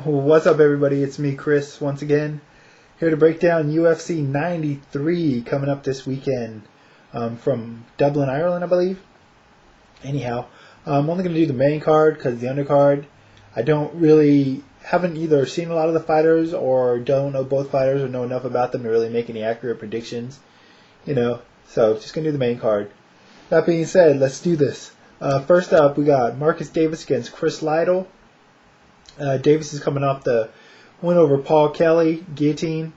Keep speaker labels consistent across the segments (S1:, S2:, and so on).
S1: What's up, everybody? It's me, Chris, once again, here to break down UFC 93 coming up this weekend from Dublin, Ireland, I believe. Anyhow, I'm only going to do the main card because the undercard, haven't either seen a lot of the fighters or don't know both fighters or know enough about them to really make any accurate predictions, so just going to do the main card. That being said, let's do this. First up, we got Marcus Davis against Chris Lytle. Davis is coming off the win over Paul Kelly, guillotine,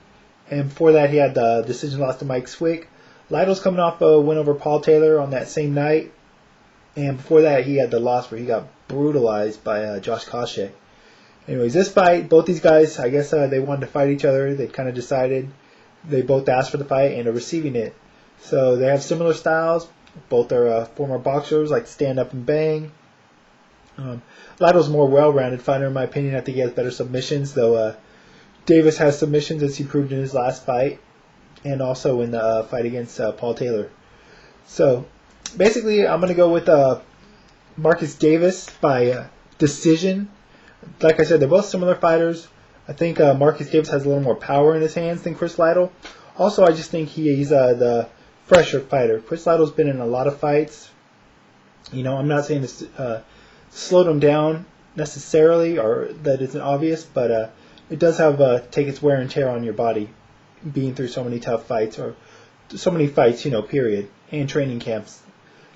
S1: and before that he had the decision loss to Mike Swick. Lytle's coming off a win over Paul Taylor on that same night, and before that he had the loss where he got brutalized by Josh Koscheck. Anyways, this fight, both these guys, I guess they wanted to fight each other. They kind of decided. They both asked for the fight and are receiving it. So they have similar styles. Both are former boxers, like to stand up and bang. Lytle's a more well-rounded fighter, in my opinion. I think he has better submissions, though Davis has submissions, as he proved in his last fight, and also in the fight against Paul Taylor. So, basically, I'm going to go with Marcus Davis by decision. Like I said, they're both similar fighters. I think Marcus Davis has a little more power in his hands than Chris Lytle. Also, I just think he's the fresher fighter. Chris Lytle's been in a lot of fights. I'm not saying this slowed him down necessarily, or that isn't obvious, but it does have take its wear and tear on your body, being through so many tough fights, or so many fights, period, and training camps.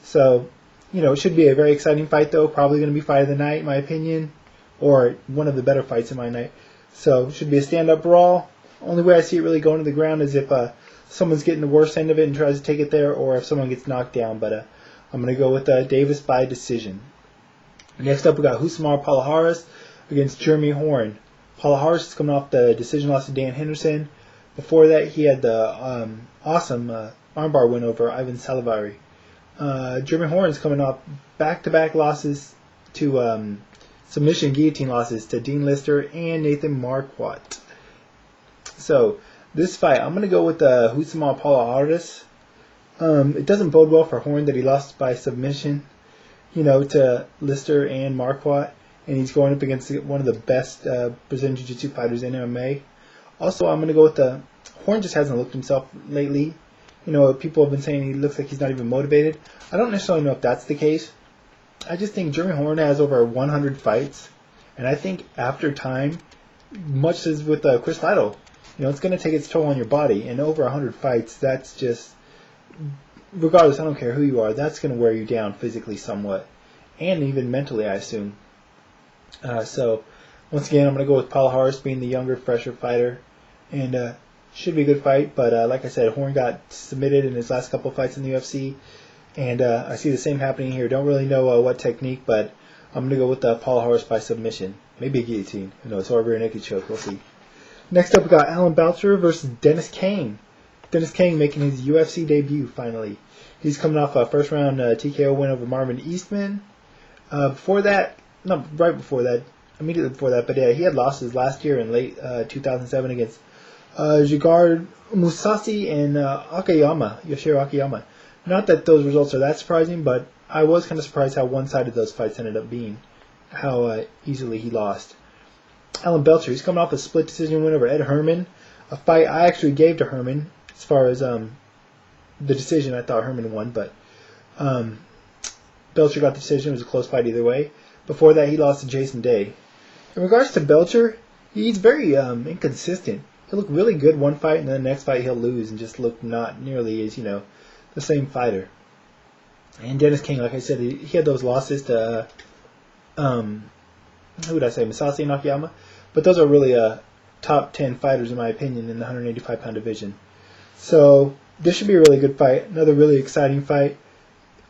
S1: So, it should be a very exciting fight, though. Probably going to be fight of the night, in my opinion, or one of the better fights in my night. So, it should be a stand-up brawl. Only way I see it really going to the ground is if someone's getting the worst end of it and tries to take it there, or if someone gets knocked down. But I'm going to go with Davis by decision. Next up, we got Rousimar Palhares against Jeremy Horn. Palhares is coming off the decision loss to Dan Henderson. Before that, he had the awesome armbar win over Ivan Salivari. Jeremy Horn is coming off back-to-back losses to submission guillotine losses to Dean Lister and Nathan Marquardt. So, this fight, I'm going to go with Rousimar Palhares. It doesn't bode well for Horn that he lost by submission, to Lister and Marquardt, and he's going up against one of the best Brazilian Jiu-Jitsu fighters in MMA. Also, I'm going to go with Horn just hasn't looked himself lately. People have been saying he looks like he's not even motivated. I don't necessarily know if that's the case. I just think Jeremy Horn has over 100 fights, and I think after time, much as with Chris Lytle, it's going to take its toll on your body, and over 100 fights, that's just, regardless, I don't care who you are, that's going to wear you down physically somewhat, and even mentally, I assume. So, once again, I'm going to go with Palhares being the younger, fresher fighter, and should be a good fight, but like I said, Horn got submitted in his last couple of fights in the UFC, and I see the same happening here. Don't really know what technique, but I'm going to go with Palhares by submission. Maybe a guillotine, or a rear naked choke, we'll see. Next up, we got Alan Belcher versus Dennis Kane. Dennis Kane making his UFC debut, finally. He's coming off a first-round TKO win over Marvin Eastman. Immediately before that, but he had losses last year in late 2007 against Gegard Mousasi and Yoshiro Akiyama. Not that those results are that surprising, but I was kind of surprised how one-sided those fights ended up being, how easily he lost. Alan Belcher, he's coming off a split decision win over Ed Herman, a fight I actually gave to Herman. As far as the decision, I thought Herman won, but Belcher got the decision. It was a close fight either way. Before that, he lost to Jason Day. In regards to Belcher, he's very inconsistent. He'll look really good one fight, and then the next fight he'll lose and just look not nearly as, the same fighter. And Dennis King, like I said, he had those losses to, Mousasi and Akiyama. But those are really top 10 fighters, in my opinion, in the 185-pound division. So, this should be a really good fight. Another really exciting fight.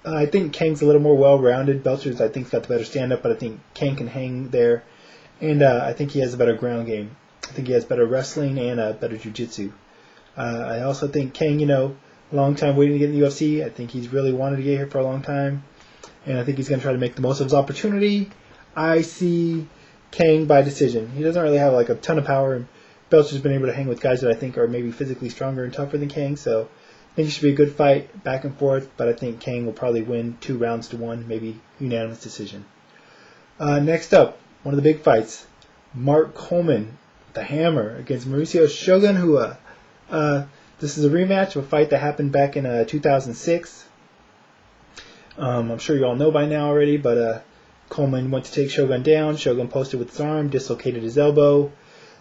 S1: I think Kang's a little more well-rounded. Belcher's, I think, got the better stand-up, but I think Kang can hang there. And I think he has a better ground game. I think he has better wrestling and better jiu-jitsu. I also think Kang, long time waiting to get in the UFC. I think he's really wanted to get here for a long time. And I think he's going to try to make the most of his opportunity. I see Kang by decision. He doesn't really have a ton of power. And Belcher's been able to hang with guys that I think are maybe physically stronger and tougher than Kang. So I think it should be a good fight, back and forth. But I think Kang will probably win 2 rounds to 1, maybe unanimous decision. Next up, one of the big fights. Mark Coleman, the Hammer, against Mauricio Shogun Hua. This is a rematch of a fight that happened back in 2006. I'm sure you all know by now already, but Coleman went to take Shogun down. Shogun posted with his arm, dislocated his elbow.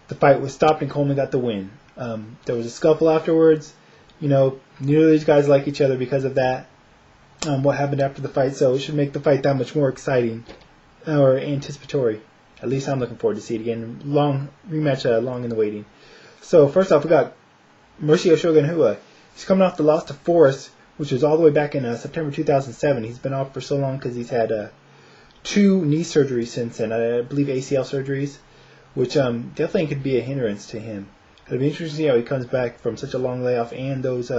S1: The fight was stopped and Coleman got the win. There was a scuffle afterwards. Neither of these guys like each other because of that. What happened after the fight, so it should make the fight that much more exciting or anticipatory. At least I'm looking forward to see it again. Long rematch, long in the waiting. So first off, we got Mauricio Shogun Hua. He's coming off the loss to Forrest, which was all the way back in September 2007. He's been off for so long because he's had 2 knee surgeries since then. I believe ACL surgeries, which definitely could be a hindrance to him. It'll be interesting to see how he comes back from such a long layoff and those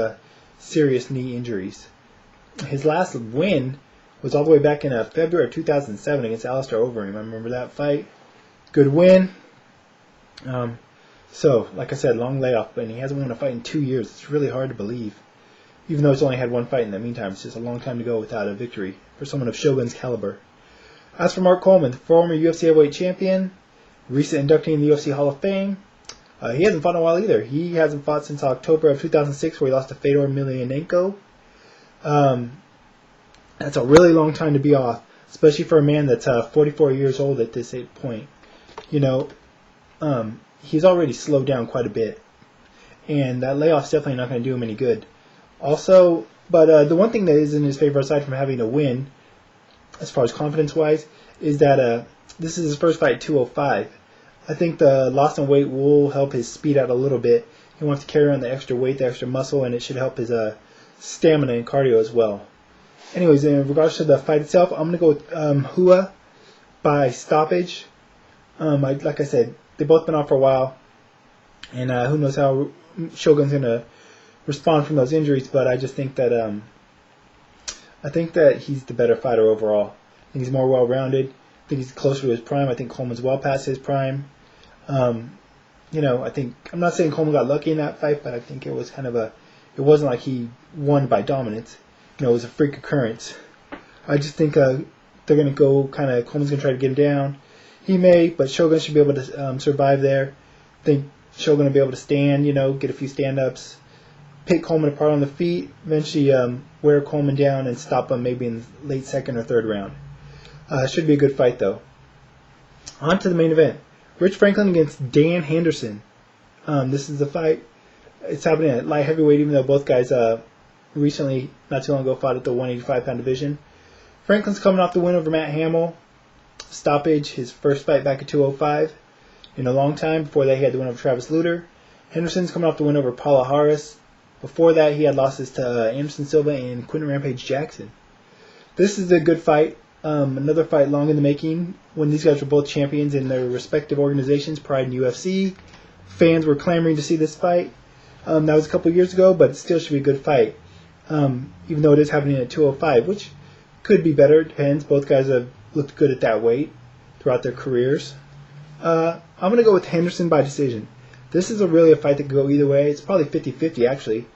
S1: serious knee injuries. His last win was all the way back in February of 2007 against Alistair Overeem. I remember that fight. Good win. So, like I said, long layoff, and he hasn't won a fight in 2 years. It's really hard to believe. Even though he's only had 1 fight in the meantime, it's just a long time to go without a victory for someone of Shogun's caliber. As for Mark Coleman, former UFC heavyweight champion, recent inductee in the UFC Hall of Fame, he hasn't fought in a while either. He hasn't fought since October of 2006, where he lost to Fedor Emelianenko. That's a really long time to be off, especially for a man that's 44 years old at this point. He's already slowed down quite a bit, and that layoff's definitely not going to do him any good. Also, but the one thing that is in his favor, aside from having a win, as far as confidence-wise, is that this is his first fight at 205. I think the loss in weight will help his speed out a little bit. He wants to carry on the extra weight, the extra muscle, and it should help his stamina and cardio as well. Anyways, in regards to the fight itself, I'm going to go with Hua by stoppage. Like I said, they've both been off for a while, and who knows how Shogun's going to respond from those injuries, but I just think that he's the better fighter overall. I think he's more well-rounded. I think he's closer to his prime. I think Coleman's well past his prime. I think, I'm not saying Coleman got lucky in that fight, but I think it was it wasn't like he won by dominance. It was a freak occurrence. I just think they're going to go Coleman's going to try to get him down. He may, but Shogun should be able to survive there. I think Shogun will be able to stand, get a few stand-ups, pick Coleman apart on the feet, eventually wear Coleman down and stop him maybe in the late 2nd or 3rd round. Should be a good fight, though. On to the main event. Rich Franklin against Dan Henderson. This is the fight. It's happening at light heavyweight, even though both guys recently, not too long ago, fought at the 185-pound division. Franklin's coming off the win over Matt Hamill. Stoppage, his first fight back at 205 in a long time. Before that, he had the win over Travis Lutter. Henderson's coming off the win over Paula Harris. Before that, he had losses to Anderson Silva and Quentin Rampage Jackson. This is a good fight. Another fight long in the making. When these guys were both champions in their respective organizations, Pride and UFC. Fans were clamoring to see this fight. That was a couple years ago, but it still should be a good fight. Even though it is happening at 205, which could be better. It depends. Both guys have looked good at that weight throughout their careers. I'm going to go with Henderson by decision. This is really a fight that could go either way. It's probably 50-50, actually.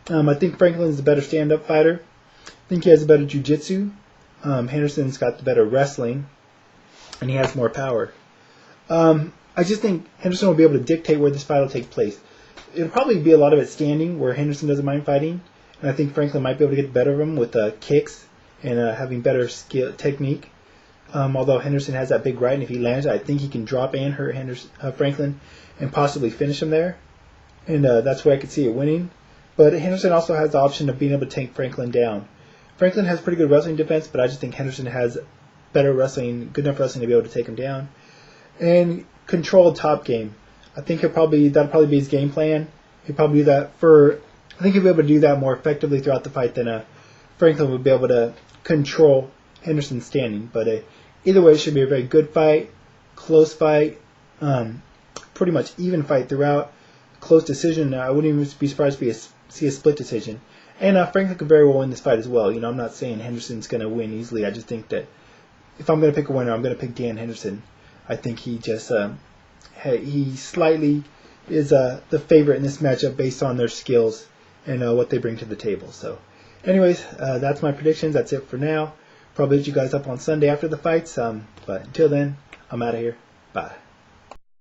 S1: I think Franklin's the better stand-up fighter. I think he has the better jiu-jitsu. Henderson's got the better wrestling, and he has more power. I just think Henderson will be able to dictate where this fight will take place. It'll probably be a lot of it standing, where Henderson doesn't mind fighting, and I think Franklin might be able to get the better of him with kicks and having better skill technique. Although Henderson has that big right, and if he lands, I think he can drop and hurt Franklin and possibly finish him there. And that's where I could see it winning. But Henderson also has the option of being able to take Franklin down. Franklin has pretty good wrestling defense, but I just think Henderson has better wrestling, good enough wrestling to be able to take him down. And controlled top game. I think that'll probably be his game plan. He'll probably do that I think he'll be able to do that more effectively throughout the fight than Franklin would be able to control Henderson's standing. But either way, it should be a very good fight, close fight, pretty much even fight throughout. Close decision. I wouldn't even be surprised to see a split decision. And Franklin could very well win this fight as well. I'm not saying Henderson's going to win easily. I just think that if I'm going to pick a winner, I'm going to pick Dan Henderson. I think he just he slightly is the favorite in this matchup based on their skills and what they bring to the table. So, anyways, that's my predictions. That's it for now. Probably hit you guys up on Sunday after the fights. But until then, I'm out of here. Bye.